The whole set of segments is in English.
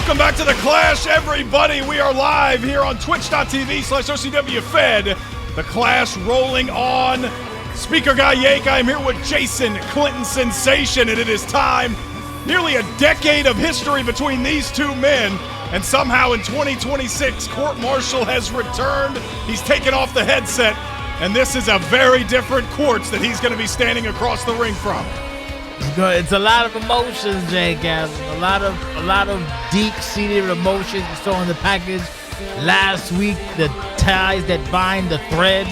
Welcome back to The Clash, everybody. We are live here on twitch.tv/OCWFED. The Clash rolling on. Speaker Guy Yake, I'm here with Jason Clinton Sensation, and it is time. Nearly a decade of history between these two men, and somehow in 2026, Court Marshall has returned. He's taken off the headset, and this is a very different Quartz that he's going to be standing across the ring from. It's a lot of emotions, Jake. A lot of deep-seated emotions you saw in the package last week. The ties that bind, the threads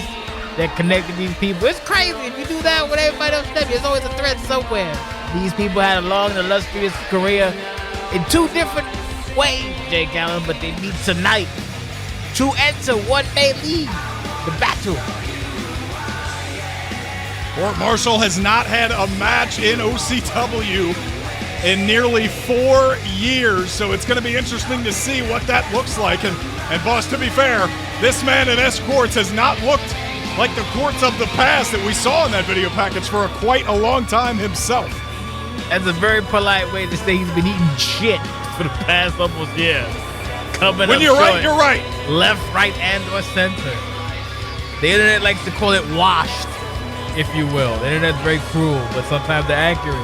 that connected these people. It's crazy if you do that with everybody else. There's always a thread somewhere. These people had a long and illustrious career in two different ways, Jake Allen, but they meet tonight to enter what may lead the battle. Court Marshall has not had a match in OCW in nearly 4 years, so it's going to be interesting to see what that looks like. And boss, to be fair, this man, Inness Quartz, has not looked like the Quartz of the past that we saw in that video package for quite a long time himself. That's a very polite way to say he's been eating shit for the past almost year. When you're right, you're right. Left, right, and or center. The internet likes to call it washed, if you will. The internet's very cruel, but sometimes they're accurate.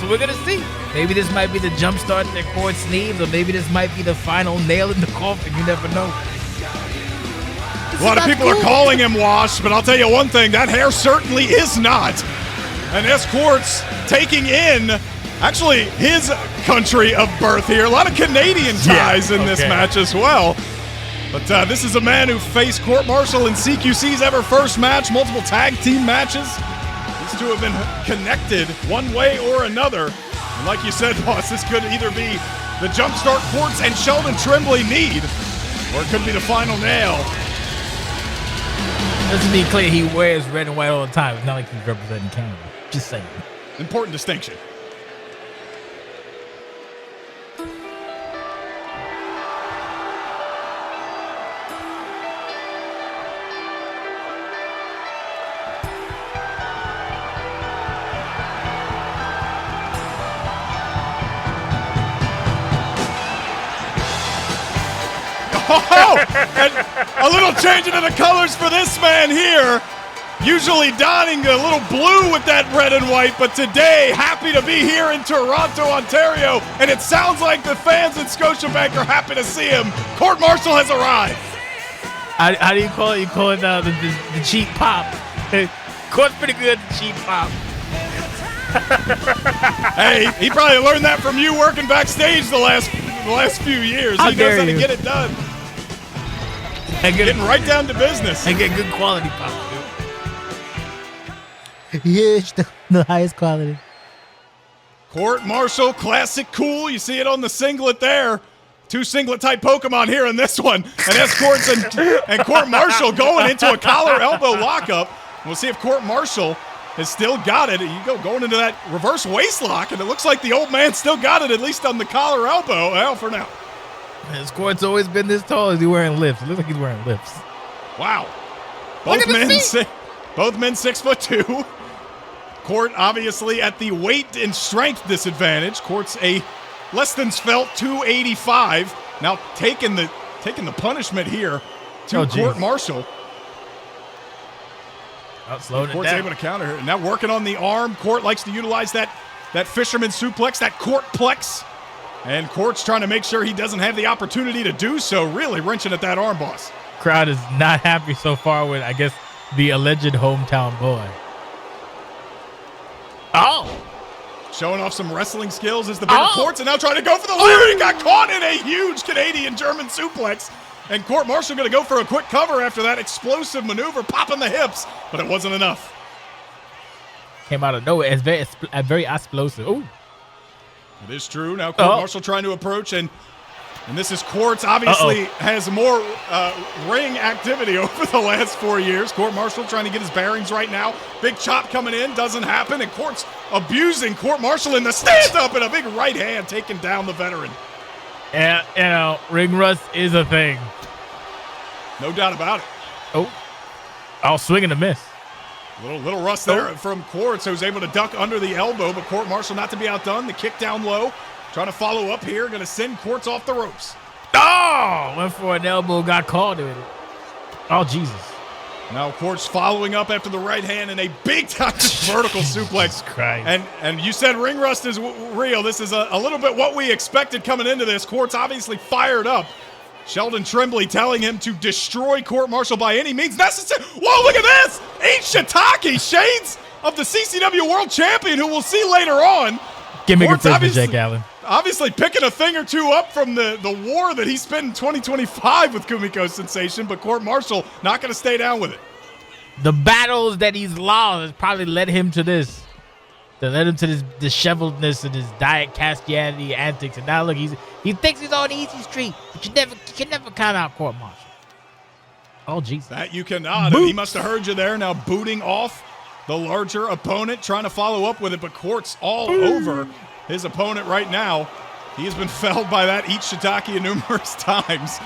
So we're going to see. Maybe this might be the jump start that Quartz needs, or maybe this might be the final nail in the coffin. You never know. A lot of people are calling him washed, but I'll tell you one thing, that hair certainly is not. And Inness Quartz taking in, actually, his country of birth here. A lot of Canadian ties in this match as well. But this is a man who faced Court Marshall in CQC's ever first match, multiple tag team matches. These two have been connected one way or another. And like you said, boss, this could either be the jumpstart Quartz and Sheldon Tremblay need, or it could be the final nail. Let's be clear, he wears red and white all the time. It's not like he's representing Canada. Just saying. Important distinction. Oh, and a little changing of the colors for this man here. Usually donning a little blue with that red and white, but today happy to be here in Toronto, Ontario. And it sounds like the fans in Scotiabank are happy to see him. Court Marshall has arrived. How do you call it? You call it the cheap pop. Court's pretty good at the cheap pop. Hey, he probably learned that from you working backstage the last few years. He knows how to get it done. And getting right down to business. And get good quality pop, dude. Yes, the highest quality. Court Marshall, classic cool. You see it on the singlet there. Two singlet type Pokemon here in this one. And that's Quartz and Court Marshall going into a collar elbow lockup. We'll see if Court Marshall has still got it. You go going into that reverse waist lock, and it looks like the old man still got it, at least on the collar elbow. Well, for now. His Quartz always been this tall. Is he wearing lifts? It looks like he's wearing lifts. Wow. Both men 6'2". Court obviously at the weight and strength disadvantage. Court's a less than svelte 285. Now taking the punishment here to Court Marshall. Slowing Court's able to counter here. And now working on the arm. Court likes to utilize that fisherman suplex, that Courtplex. And Court's trying to make sure he doesn't have the opportunity to do so, really wrenching at that arm, boss. Crowd is not happy so far with, I guess, the alleged hometown boy. Oh! Showing off some wrestling skills as the bigger Court's and now trying to go for the ladder. He got caught in a huge Canadian German suplex. And Court Marshall going to go for a quick cover after that explosive maneuver, popping the hips, but it wasn't enough. Came out of nowhere. It's very explosive. Ooh. It is true. Now Court Marshall trying to approach, and this is Quartz. Obviously has more ring activity over the last 4 years. Court Marshall trying to get his bearings right now. Big chop coming in, doesn't happen, and Quartz abusing Court Marshall in the stand-up, and a big right hand taking down the veteran. Yeah, you know, ring rust is a thing. No doubt about it. I'll swing and a miss. Little rust there from Quartz, who's able to duck under the elbow, but Court Marshall not to be outdone. The kick down low trying to follow up here. Going to send Quartz off the ropes. Oh, went for an elbow, got called with it. Oh, Jesus. Now Quartz following up after the right hand and a big-time vertical suplex. Christ. And you said ring rust is real. This is a little bit what we expected coming into this. Quartz obviously fired up. Sheldon Tremblay telling him to destroy Court Marshall by any means necessary. Whoa, look at this! Eight Shiitake, shades of the CCW World Champion, who we'll see later on. Gimmick infringement, Jake Allen. Obviously picking a thing or two up from the war that he spent in 2025 with Kumiko Sensation, but Court Marshall not going to stay down with it. The battles that he's lost has probably led him to this. That led him to this disheveledness and his diet Castianity antics. And now look, he thinks he's on easy street, but you can never count out Court Marshall. Oh, Jesus. That you cannot. And he must have heard you there. Now booting off the larger opponent, trying to follow up with it, but Quartz all over his opponent right now. He has been felled by that Eat Shiitake numerous times.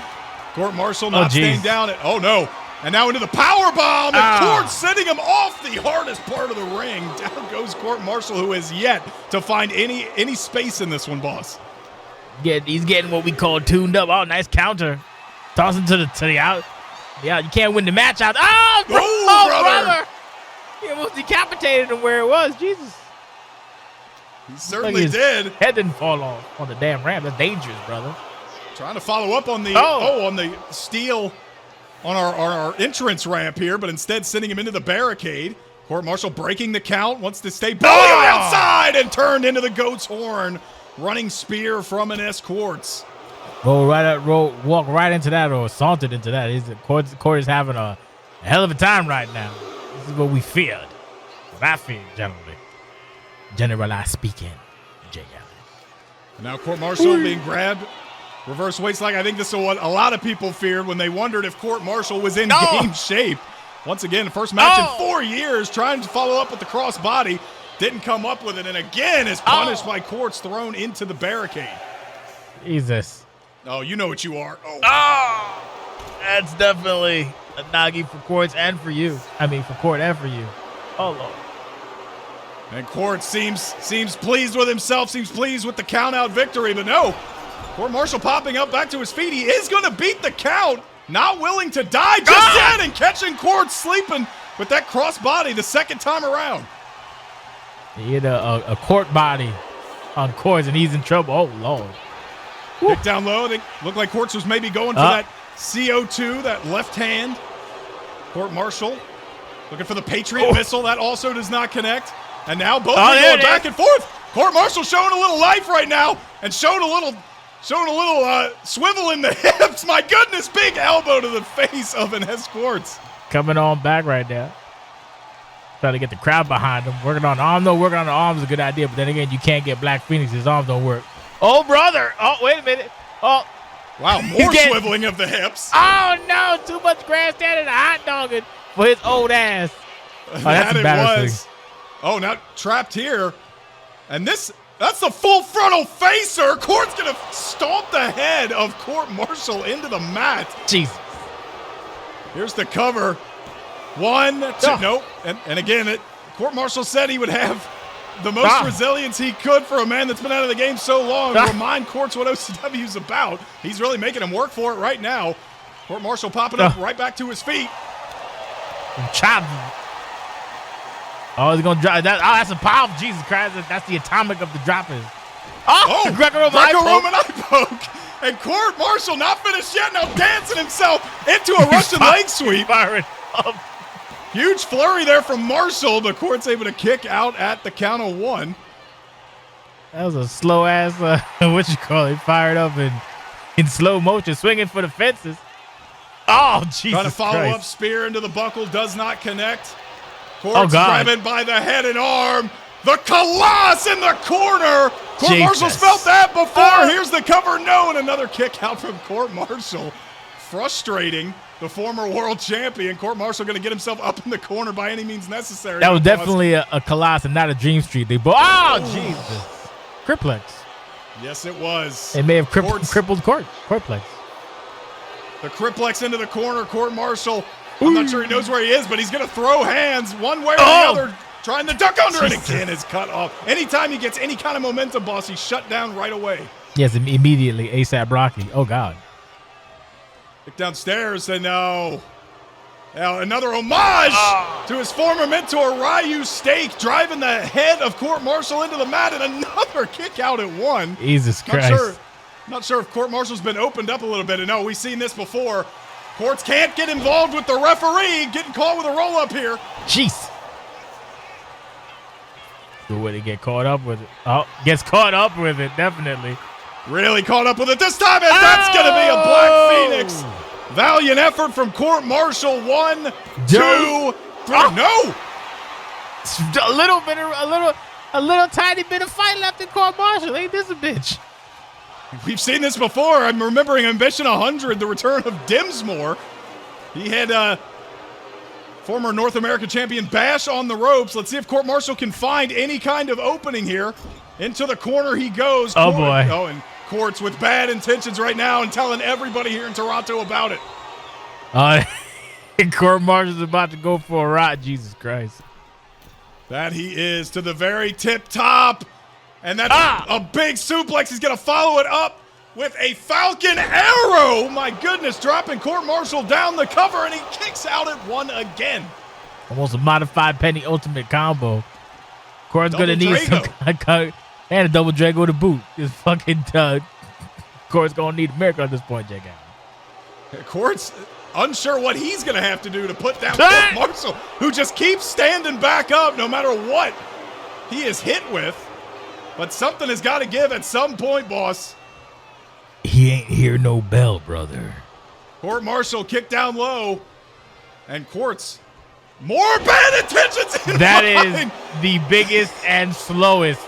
Court Marshall not staying down. Oh, no. And now into the power bomb, and Court sending him off the hardest part of the ring. Down goes Court Marshall, who has yet to find any space in this one, boss. Yeah, he's getting what we call tuned up. Oh, nice counter. Tossing to the out. Yeah, you can't win the match out. Oh, brother. He almost decapitated him where it was. Jesus. He certainly did. Head didn't fall off on the damn ramp. That's dangerous, brother. Trying to follow up on the on the steel on our entrance ramp here, but instead sending him into the barricade. Court Marshall breaking the count, wants to stay belly on the outside and turned into the goat's horn. Running spear from Inness Quartz. Walk right into that or sauntered into that. Court is having a hell of a time right now. This is what we feared. What I feared, generalized speaking, Jake Allen. Now Court Marshall being grabbed. Reverse waistlock. I think this is what a lot of people feared when they wondered if Court Marshall was in game shape. Once again, first match in 4 years, trying to follow up with the cross body. Didn't come up with it, and again is punished by Quartz, thrown into the barricade. Jesus. Oh, you know what you are. That's definitely a nagi for Quartz and for you. I mean, for Court and for you. Oh, Lord. And Quartz seems pleased with himself, seems pleased with the count-out victory, but no. Court Marshall popping up back to his feet. He is going to beat the count. Not willing to die just yet, and catching Quartz sleeping with that cross body the second time around. He hit a Court body on Quartz, and he's in trouble. Oh, Lord. Kick down low. They looked like Quartz was maybe going for that CO2, that left hand. Court Marshall looking for the Patriot missile. That also does not connect. And now both are going back and forth. Court Marshall showing a little life right now and showing a little swivel in the hips. My goodness, big elbow to the face of Inness Quartz. Coming on back right now. Trying to get the crowd behind him. Working on the arm, though. Working on the arm is a good idea, but then again, you can't get Black Phoenix. His arms don't work. Oh, brother. Oh, wait a minute. Oh. Wow, more swiveling of the hips. Oh, no. Too much grandstanding and hot dogging for his old ass. Oh, that's embarrassing. Oh, now trapped here. And that's the full frontal facer. Court's going to stomp the head of Court Marshall into the mat. Jesus. Here's the cover. 1, 2. Nope. And again, Court Marshall said he would have the most resilience he could for a man that's been out of the game so long. Remind Courts what OCW's about. He's really making him work for it right now. Court Marshall popping up right back to his feet. Chop. Oh, he's going to drop that. Oh, that's a powerful. Jesus Christ. That's the atomic of the droppers. Oh, Greco-Roman eye poke. And Court Marshall not finished yet. Now dancing himself into a Russian leg sweep. Firing up. Huge flurry there from Marshall, but Court's able to kick out at the count of 1. That was a slow ass, fired up in slow motion, swinging for the fences. Oh, Jesus Trying to follow Christ. up, spear into the buckle, does not connect. Court's grabbing by the head and arm. The Colossus in the corner. Court Marshall's felt that before. Here's the cover. No, and another kick out from Court Marshall. Frustrating. The former world champion. Court Marshall going to get himself up in the corner by any means necessary. That was definitely a Colossus and not a Dream Street. Jesus. Criplex. Yes, it was. It may have crippled Cortplex. The Criplex into the corner. Court Marshall, I'm not sure he knows where he is, but he's going to throw hands one way or the other. Trying to duck under it again is cut off. Anytime he gets any kind of momentum, boss, he's shut down right away. Yes, immediately, ASAP Rocky. Oh, God. Kick downstairs and no. Now another homage to his former mentor, Ryu Steak, driving the head of Court Marshall into the mat, and another kick out at one. Jesus Christ. Not sure if Court Marshall's been opened up a little bit. And no, we've seen this before. Courts can't get involved with the referee, getting caught with a roll-up here. Jeez. Would he get caught up with it? Oh, gets caught up with it, definitely. Really caught up with it this time, and that's going to be a Black Phoenix. Valiant effort from Court Marshall. 1, 2, 3. No! A little tiny bit of fight left in Court Marshall. Ain't this a bitch? We've seen this before. I'm remembering Ambition 100, the return of Dimsmore. He had former North American champion Bash on the ropes. Let's see if Court Marshall can find any kind of opening here. Into the corner he goes. Oh, boy. Oh, and Court's with bad intentions right now and telling everybody here in Toronto about it. Court Marshall's about to go for a ride. Jesus Christ. That he is to the very tip top. And that's a big suplex. He's going to follow it up with a Falcon Arrow. My goodness, dropping Court Marshall down the cover, and he kicks out at one again. Almost a modified Penny Ultimate combo. Court's going to need some and a double Drago to boot. This fucking Court's going to need a miracle at this point, Jake Allen. Court's unsure what he's going to have to do to put down Court Marshall, who just keeps standing back up no matter what he is hit with. But something has got to give at some point, boss. He ain't hear no bell, brother. Court Marshall kicked down low. And Court's more bad intentions in That line. is the biggest and slowest.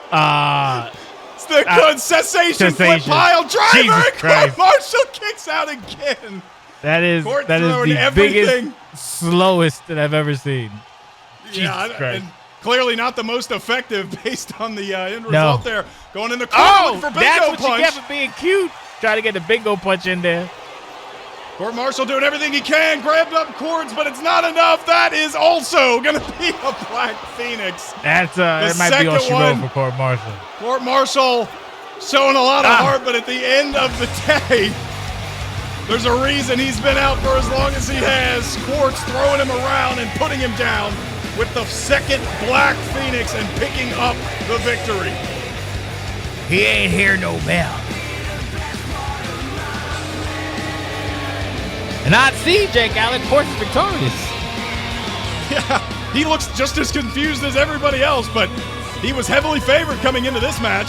It's the cessation flip pile driver. Jesus and Court Marshall kicks out again. That is the everything. biggest, slowest that I've ever seen. Yeah, Jesus Christ. And clearly not the most effective based on the end result there. Going in the corner for bingo that's what punch. you get for being cute. Try to get the bingo punch in there. Court Marshall doing everything he can, grabbed up cords, but it's not enough. That is also going to be a Black Phoenix. That might be all she wrote for Court Marshall. Court Marshall showing a lot of heart, but at the end of the day, there's a reason he's been out for as long as he has. Court's throwing him around and putting him down with the second Black Phoenix and picking up the victory. He ain't hear no bell. And I'd see Jake Allen, Court's victorious. Yeah, he looks just as confused as everybody else, but he was heavily favored coming into this match.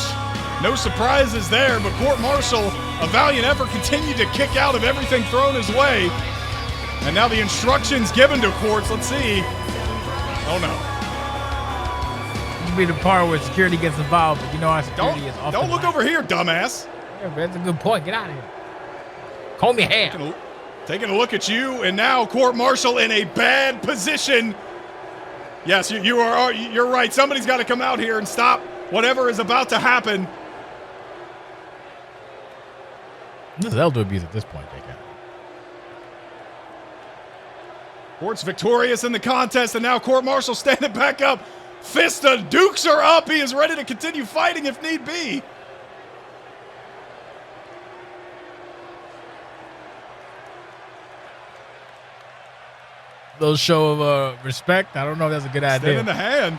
No surprises there, but Court Marshall, a valiant effort, continued to kick out of everything thrown his way. And now the instructions given to Courts. Let's see. Oh, no. This will be the part where security gets involved, but you know our security is off. Don't look over here, dumbass. Yeah, that's a good point. Get out of here. Comb your hair. Taking a look at you, and now Court Marshall in a bad position. Yes, you're right. Somebody's got to come out here and stop whatever is about to happen. This is elder abuse at this point, Jake. Court's victorious in the contest, and now Court Marshall standing back up. Fista dukes her up. He is ready to continue fighting if need be. Little show of respect. I don't know if that's a good idea. Extending the hand.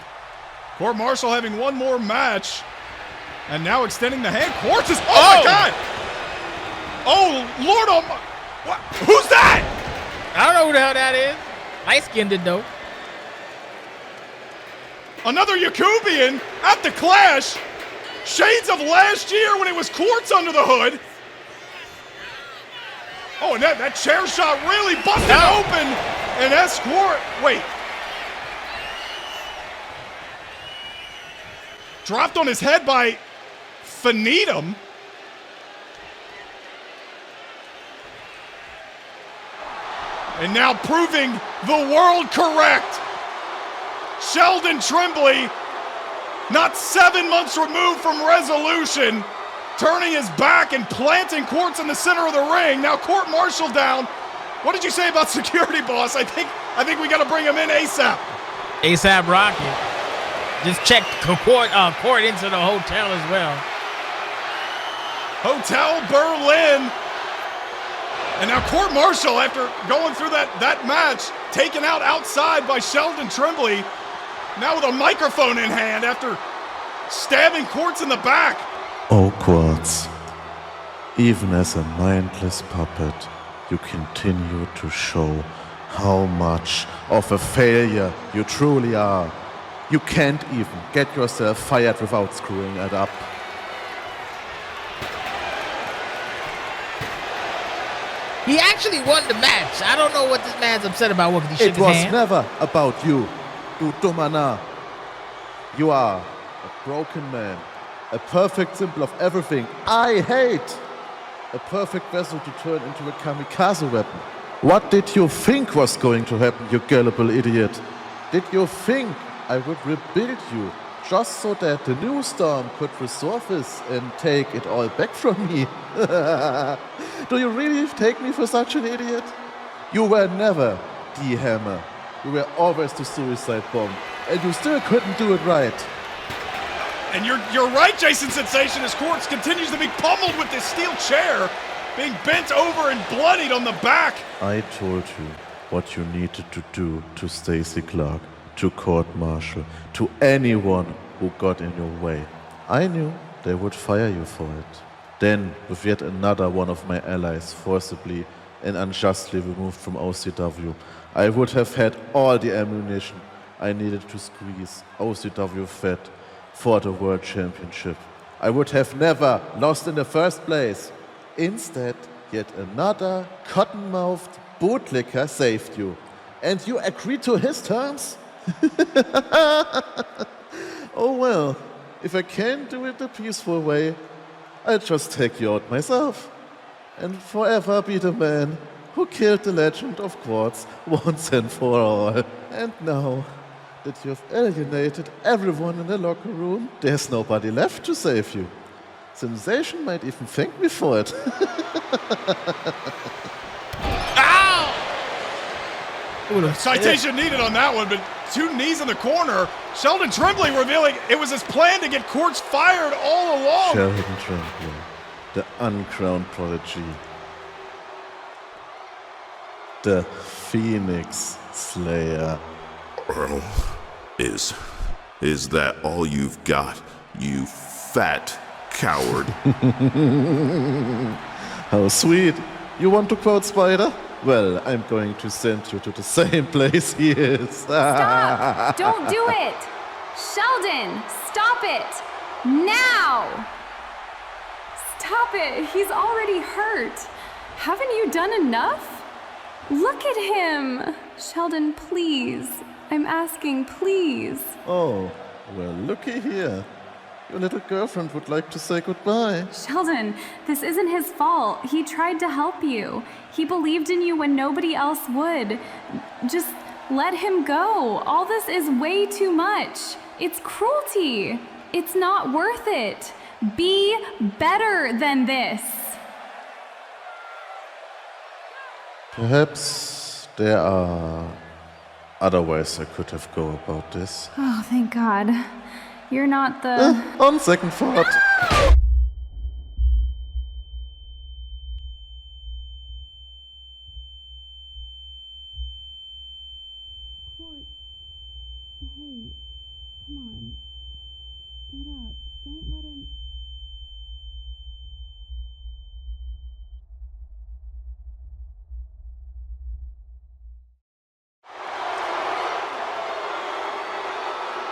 Court Marshall having one more match. And now extending the hand. Court's is. Oh, my God. Oh, Lord. Oh, my. What? Who's that? I don't know who the hell that is. Light skinned it, though. Another Yakubian at the Clash. Shades of last year when it was Quartz under the hood. Oh, and that chair shot really busted open. And that's Cort. Wait. Dropped on his head by Finitum. And now proving the world correct. Sheldon Tremblay, not 7 months removed from resolution, turning his back and planting Quartz in the center of the ring. Now Court Marshall down. What did you say about security, boss? I think we got to bring him in ASAP. ASAP Rocket just checked Cort into the hotel as well. Hotel Berlin. And now Court Marshall, after going through that match, taken out outside by Sheldon Tremblay, now with a microphone in hand after stabbing Quartz in the back. Oh, Quartz, even as a mindless puppet, you continue to show how much of a failure you truly are. You can't even get yourself fired without screwing it up. He actually won the match. I don't know what this man's upset about. What, he shook his hand? It was never about you, du Dumana. You are a broken man, a perfect symbol of everything I hate. A perfect vessel to turn into a kamikaze weapon. What did you think was going to happen, you gullible idiot? Did you think I would rebuild you just so that the new storm could resurface and take it all back from me? Do you really take me for such an idiot? You were never the hammer. You were always the suicide bomb. And you still couldn't do it right. And you're right, Jason Sensation, as Quartz continues to be pummeled with this steel chair, being bent over and bloodied on the back. I told you what you needed to do to Stacy Clark, to Court Marshall, to anyone who got in your way. I knew they would fire you for it. Then, with yet another one of my allies forcibly and unjustly removed from OCW, I would have had all the ammunition I needed to squeeze OCWFED for the World Championship. I would have never lost in the first place. Instead, yet another cotton-mouthed bootlicker saved you. And you agreed to his terms? Oh well, if I can't do it the peaceful way, I'll just take you out myself. And forever be the man who killed the legend of Quartz once and for all. And now that you've alienated everyone in the locker room, there's nobody left to save you. Sensation might even thank me for it. Ow! Citation needed on that one, but two knees in the corner. Sheldon Tremblay revealing it was his plan to get Quartz fired all along. Sheldon Tremblay, the uncrowned prodigy. The Phoenix Slayer. Earl, is that all you've got, you fat coward? How sweet. You want to quote Spider? Well, I'm going to send you to the same place he is. Stop! Don't do it! Sheldon, stop it! Now! Stop it! He's already hurt. Haven't you done enough? Look at him! Sheldon, please. I'm asking, please. Oh, well, looky here. Your little girlfriend would like to say goodbye. Sheldon, this isn't his fault. He tried to help you. He believed in you when nobody else would. Just let him go. All this is way too much. It's cruelty. It's not worth it. Be better than this. Perhaps there are other ways I could have go about this. Oh, thank God. You're not the... On second thought. Cort, hey, come on. Get up. Don't let him...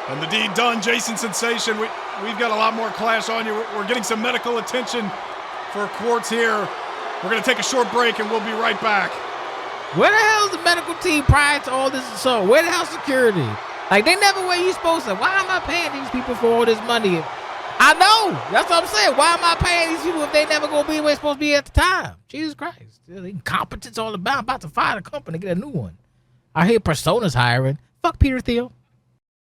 And the deed done, Jason Sensation. We've got a lot more Clash on you. We're getting some medical attention for Quartz here. We're going to take a short break, and we'll be right back. Where the hell's the medical team prior to all this assault? Where the hell's security? Like, they never where you supposed to. Why am I paying these people for all this money? I know. That's what I'm saying. Why am I paying these people if they never going to be where they're supposed to be at the time? Jesus Christ. Incompetence all about. I'm about to fire the company, get a new one. I hear Persona's hiring. Fuck Peter Thiel.